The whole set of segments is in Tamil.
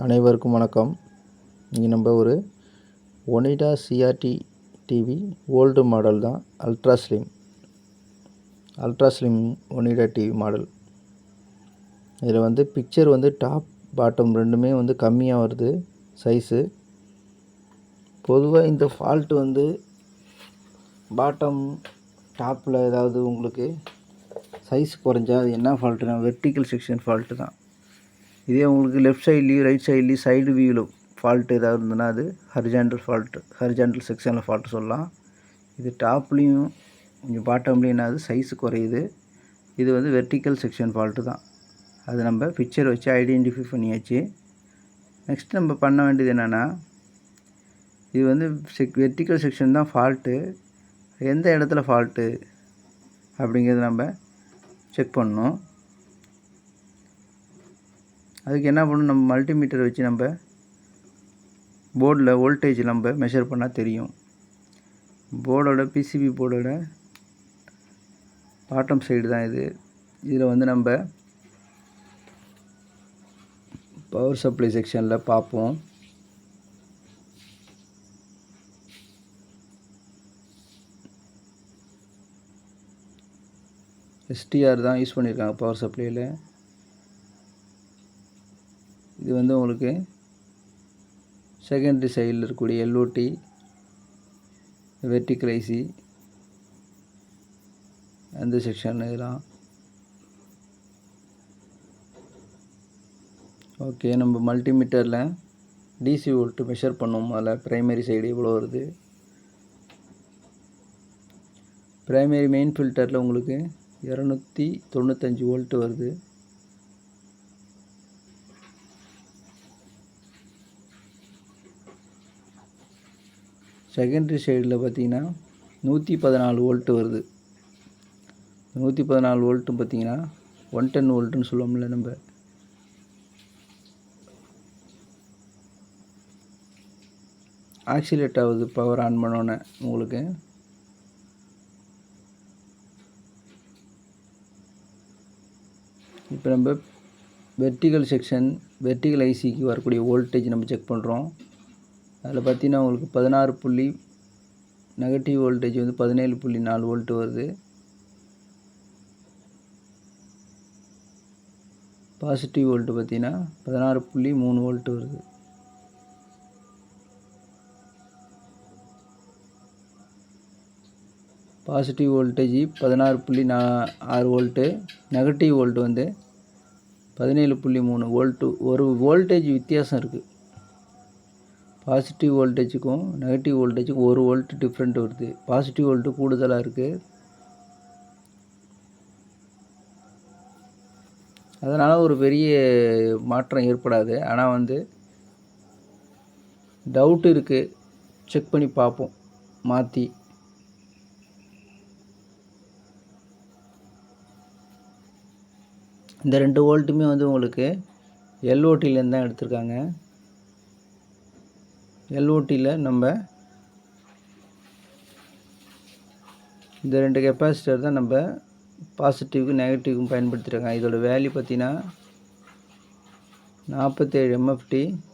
அனைவருக்கும் வணக்கம். இங்கே நம்ம ஒரு Onida CRT TV old model தான். Ultra slim Onida TV model. இதில் வந்து பிக்சர் வந்து டாப் பாட்டம் ரெண்டுமே வந்து கம்மியாக வருது சைஸு. பொதுவாக இந்த ஃபால்ட்டு வந்து பாட்டம் டாப்பில் ஏதாவது உங்களுக்கு சைஸ் குறைஞ்சா அது என்ன ஃபால்ட்டுனா வெர்டிக்கல் செக்ஷன் ஃபால்ட்டு தான். இதே உங்களுக்கு லெஃப்ட் சைட்லேயும் ரைட் சைட்லேயும் சைடு வியூவில் ஃபால்ட்டு ஏதாவது இருந்ததுன்னா அது ஹரிஜாண்டல் செக்ஷனில் ஃபால்ட்டு சொல்லலாம். இது டாப்லேயும் கொஞ்சம் பாட்டம்லேயும் என்னது சைஸு குறையுது. இது வந்து வெர்டிக்கல் செக்ஷன் ஃபால்ட்டு தான். அது நம்ம பிக்சர் வச்சு ஐடென்டிஃபை பண்ணியாச்சு. நெக்ஸ்ட் நம்ம பண்ண வேண்டியது என்னென்னா, இது வந்து வெர்டிக்கல் செக்ஷன் தான் ஃபால்ட்டு. எந்த இடத்துல ஃபால்ட்டு அப்படிங்கிறத நம்ம செக் பண்ணணும். அதுக்கு என்ன பண்ணணும், நம்ம மல்டிமீட்டர் வச்சு நம்ம போர்டில் வோல்டேஜ் நம்ம மெஷர் பண்ணால் தெரியும். போர்டோட பிசிபி போர்டோட பாட்டம் சைடு தான் இது. இதில் வந்து நம்ம பவர் சப்ளை செக்ஷனில் பார்ப்போம். எஸ்டிஆர் தான் யூஸ் பண்ணியிருக்காங்க பவர் சப்ளையில். இது வந்து உங்களுக்கு செகண்டரி சைடில் இருக்கக்கூடிய எல்ஓடி, வெர்டிக்கல் ஐசி அந்த செக்ஷன் இதெல்லாம். ஓகே, நம்ம மல்டிமீட்டரில் டிசி வோல்ட்டு மெஷர் பண்ணுவோம். அதில் ப்ரைமரி சைடு இவ்வளோ வருது. ப்ரைமரி மெயின் ஃபில்டரில் உங்களுக்கு 295 வோல்ட்டு வருது. செகண்டரி சைடில் பார்த்திங்கன்னா 114 வோல்ட்டு வருது. 114 வோல்ட்டு பார்த்திங்கன்னா 110 வோல்ட்டுன்னு சொல்லுவோம்ல நம்ம. ஆக்சிலேட் ஆகுது பவர் ஆன் பண்ணோன்னே உங்களுக்கு. இப்போ நம்ம வெர்டிக்கல் ஐசிக்கு வரக்கூடிய வோல்டேஜ் நம்ம செக் பண்ணுறோம். அதில் பார்த்தீங்கன்னா உங்களுக்கு 16 நெகட்டிவ் வோல்டேஜ் வந்து 17.4 வோல்ட்டு வருது. பாசிட்டிவ் வோல்ட்டு பார்த்தீங்கன்னா 16.3 வோல்ட்டு வருது. Positive voltage 16.6 volt, negative volt வந்து 17.3 வோல்ட்டு. ஒரு வோல்டேஜ் வித்தியாசம் இருக்குது. பாசிட்டிவ் வோல்டேஜுக்கும் நெகட்டிவ் வோல்டேஜுக்கும் 1 வோல்ட் டிஃப்ரெண்ட் வருது. பாசிட்டிவ் வோல்ட்டு கூடுதலாக இருக்குது. அதனால் ஒரு பெரிய மாற்றம் ஏற்படாது. ஆனால் வந்து டவுட் இருக்குது, செக் பண்ணி பார்ப்போம் மாற்றி. இந்த 2 வோல்ட்டுமே வந்து உங்களுக்கு எல்ஓடியிலேருந்து தான் எடுத்திருக்காங்க. எல்ஓடியில் நம்ம இந்த 2 கெப்பாசிட்டர் தான் நம்ம பாசிட்டிவ்க்கு நெகட்டிவ்க்கும் பயன்படுத்தியிருக்காங்க. இதோட வேல்யூ பார்த்தீங்கன்னா 47 MFT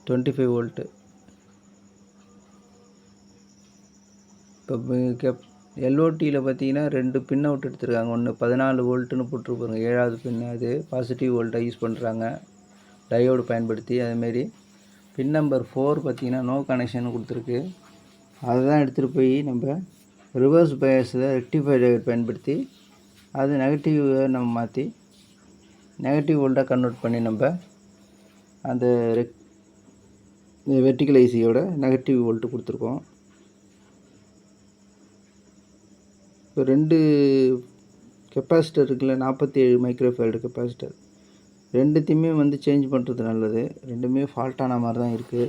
25 வோல்ட்டு. இப்போ எல்ஓடியில் பார்த்தீங்கன்னா 2 பின் அவுட் எடுத்திருக்காங்க. ஒன்று 14 வோல்ட்டுன்னு போட்டிருப்பாங்க, 7வது பின். அது பாசிட்டிவ் வோல்ட்டை யூஸ் பண்ணுறாங்க டயோடு பயன்படுத்தி. அதுமாரி பின் நம்பர் 4 பார்த்தீங்கன்னா நோ கனெக்ஷன் கொடுத்துருக்கு. அதை தான் எடுத்துகிட்டு போய் நம்ம ரிவர்ஸ் பயாஸில் ரெக்டிஃபை டயோடு பயன்படுத்தி அது நெகட்டிவை நம்ம மாற்றி நெகட்டிவ் வோல்ட்டாக கன்வெர்ட் பண்ணி நம்ம அந்த வெர்டிக்கல் ஐசியோட நெகட்டிவ் வோல்ட்டு கொடுத்துருக்கோம். இப்போ 2 கெப்பாசிட்டர் இருக்குல்ல, 47 மைக்ரோஃபேரட் கெப்பாசிட்டர், ரெண்டுத்தையுமே வந்து சேஞ்ச் பண்ணுறது நல்லது. ரெண்டுமே ஃபால்ட்டான மாதிரி தான் இருக்குது.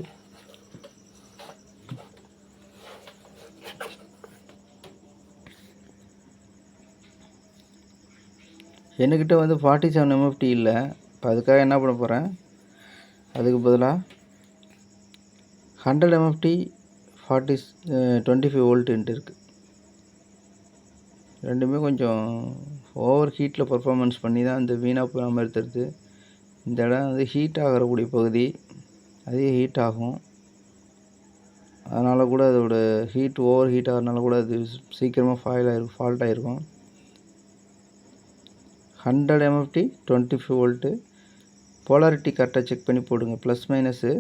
என்கிட்ட வந்து 47 MFT இல்லை. இப்போ அதுக்காக என்ன பண்ண போகிறேன், அதுக்கு பதிலாக 100 MFT 25 வோல்ட்டுன்ட்டு இருக்குது. ரெண்டுமே கொஞ்சம் ஓவர் ஹீட்டில் பர்ஃபார்மன்ஸ் பண்ணி தான் இந்த வீணாக போகாமல் இருக்கிறது. இந்த இடம் வந்து ஹீட் ஆகக்கூடிய பகுதி. அதே ஹீட் ஆகும். அதனால் கூட அதோட ஓவர் ஹீட் ஆகிறதுனால கூட அது சீக்கிரமாக ஃபால்ட் ஆகிருக்கும். 100 MFT 25 வோல்ட்டு. போலாரிட்டி கரெக்டாக செக் பண்ணி போடுங்க. ப்ளஸ் மைனஸு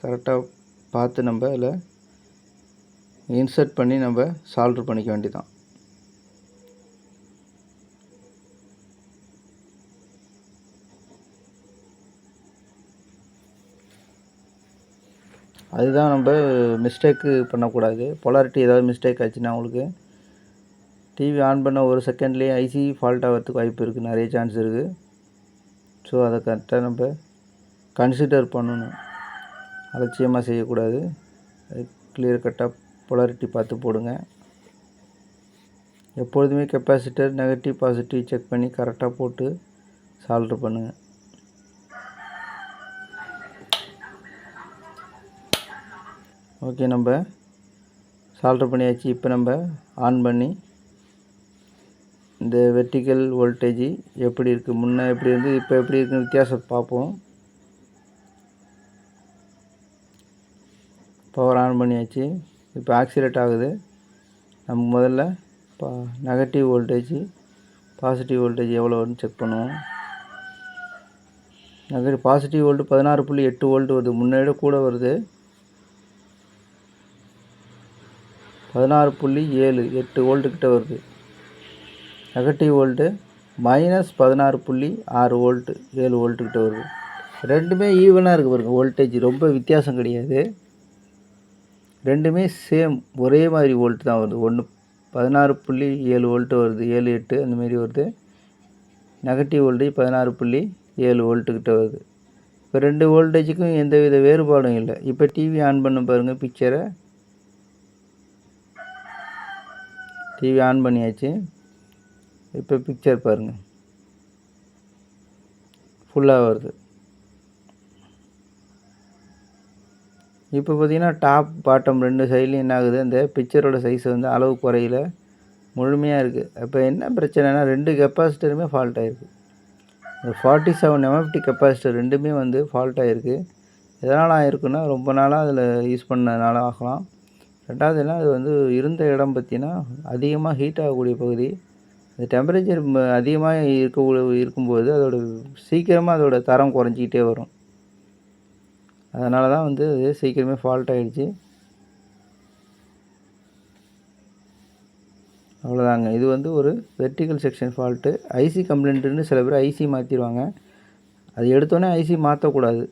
கரெக்டாக பார்த்து நம்ம அதில் இன்சர்ட் பண்ணி நம்ம சால்ட்ரு பண்ணிக்க வேண்டியதான். அதுதான் நம்ம மிஸ்டேக்கு பண்ணக்கூடாது. பொலாரிட்டி ஏதாவது மிஸ்டேக் ஆச்சுன்னா உங்களுக்கு டிவி ஆன் பண்ண ஒரு செகண்ட்லேயே ஐசி ஃபால்ட் ஆகிறதுக்கு வாய்ப்பு இருக்குது, நிறைய சான்ஸ் இருக்குது. ஸோ அதை கரெக்டாக நம்ம கன்சிடர் பண்ணணும், அலட்சியமாக செய்யக்கூடாது. அது கிளியர் கட்டாக பொலாரிட்டி பார்த்து போடுங்க. எப்பொழுதுமே கெப்பாசிட்டர் நெகட்டிவ் பாசிட்டிவ் செக் பண்ணி கரெக்டாக போட்டு சால்ட்ரு பண்ணுங்கள். ஓகே, நம்ம சால்ட்ரு பண்ணியாச்சு. இப்போ நம்ம ஆன் பண்ணி இந்த வெர்டிக்கல் வோல்டேஜ் எப்படி இருக்குது, முன்னே எப்படி இருந்து இப்போ எப்படி இருக்குன்னு வித்தியாசத்தை பார்ப்போம். பவர் ஆன் பண்ணியாச்சு. இப்போ ஆக்சிலேட் ஆகுது. நம்ம முதல்ல நெகட்டிவ் வோல்டேஜ் பாசிட்டிவ் வோல்டேஜ் எவ்வளோன்னு செக் பண்ணுவோம். பாசிட்டிவ் வோல்ட்டு 16.8 வோல்ட் வருது, முன்னாடி கூட வருது. 16.78 வோல்ட்டு கிட்ட வருது. நெகட்டிவ் வோல்ட்டு -16.6 வோல்ட்டு, 7 வோல்ட்டு கிட்ட வருது. ரெண்டுமே ஈவனாக இருக்குது பாருங்கள். வோல்டேஜ் ரொம்ப வித்தியாசம் கிடையாது, ரெண்டுமே சேம் ஒரே மாதிரி வோல்ட் தான் வருது. ஒன்று 16.7 வோல்ட்டு வருது, 7 8 அந்தமாரி வருது. நெகட்டிவ் வோல்டேஜ் 16.7 வோல்ட்டு கிட்ட வருது. இப்போ ரெண்டு வோல்டேஜுக்கும் எந்த வித வேறுபாடும் இல்லை. இப்போ டிவி ஆன் பண்ண பாருங்கள், பிக்சரை டிவி ஆன் பண்ணியாச்சு. இப்போ பிக்சர் பாருங்கள், ஃபுல்லாக வருது. இப்போ பார்த்தீங்கன்னா டாப் பாட்டம் ரெண்டு சைட்லையும் என்ன ஆகுது, அந்த பிக்சரோட சைஸ் வந்து அளவு குறையில முழுமையாக இருக்குது. அப்போ என்ன பிரச்சனைனா ரெண்டு கெப்பாசிட்டருமே ஃபால்ட் ஆகிருக்கு. இந்த 47 MFT கெப்பாசிட்டர் ரெண்டுமே வந்து ஃபால்ட் ஆகிருக்கு. எதனால் ஆகிருக்குன்னா ரொம்ப நாளாக அதில் யூஸ் பண்ணதுனால ஆகலாம். ரெண்டாவது என்ன, அது வந்து இருந்த இடம் பார்த்திங்கன்னா அதிகமாக ஹீட் ஆகக்கூடிய பகுதி. அந்த டெம்பரேச்சர் அதிகமாக இருக்கும்போது சீக்கிரமாக அதோட தரம் குறைஞ்சிக்கிட்டே வரும். அதனால தான் வந்து அது சீக்கிரமே ஃபால்ட் ஆகிடுச்சு. அவ்வளோதாங்க. இது வந்து ஒரு வெர்டிக்கல் செக்ஷன் ஃபால்ட்டு. ஐசி கம்ப்ளைண்ட்டுன்னு சில பேர் ஐசி மாற்றிடுவாங்க. அது எடுத்தோடனே ஐசி மாற்றக்கூடாது.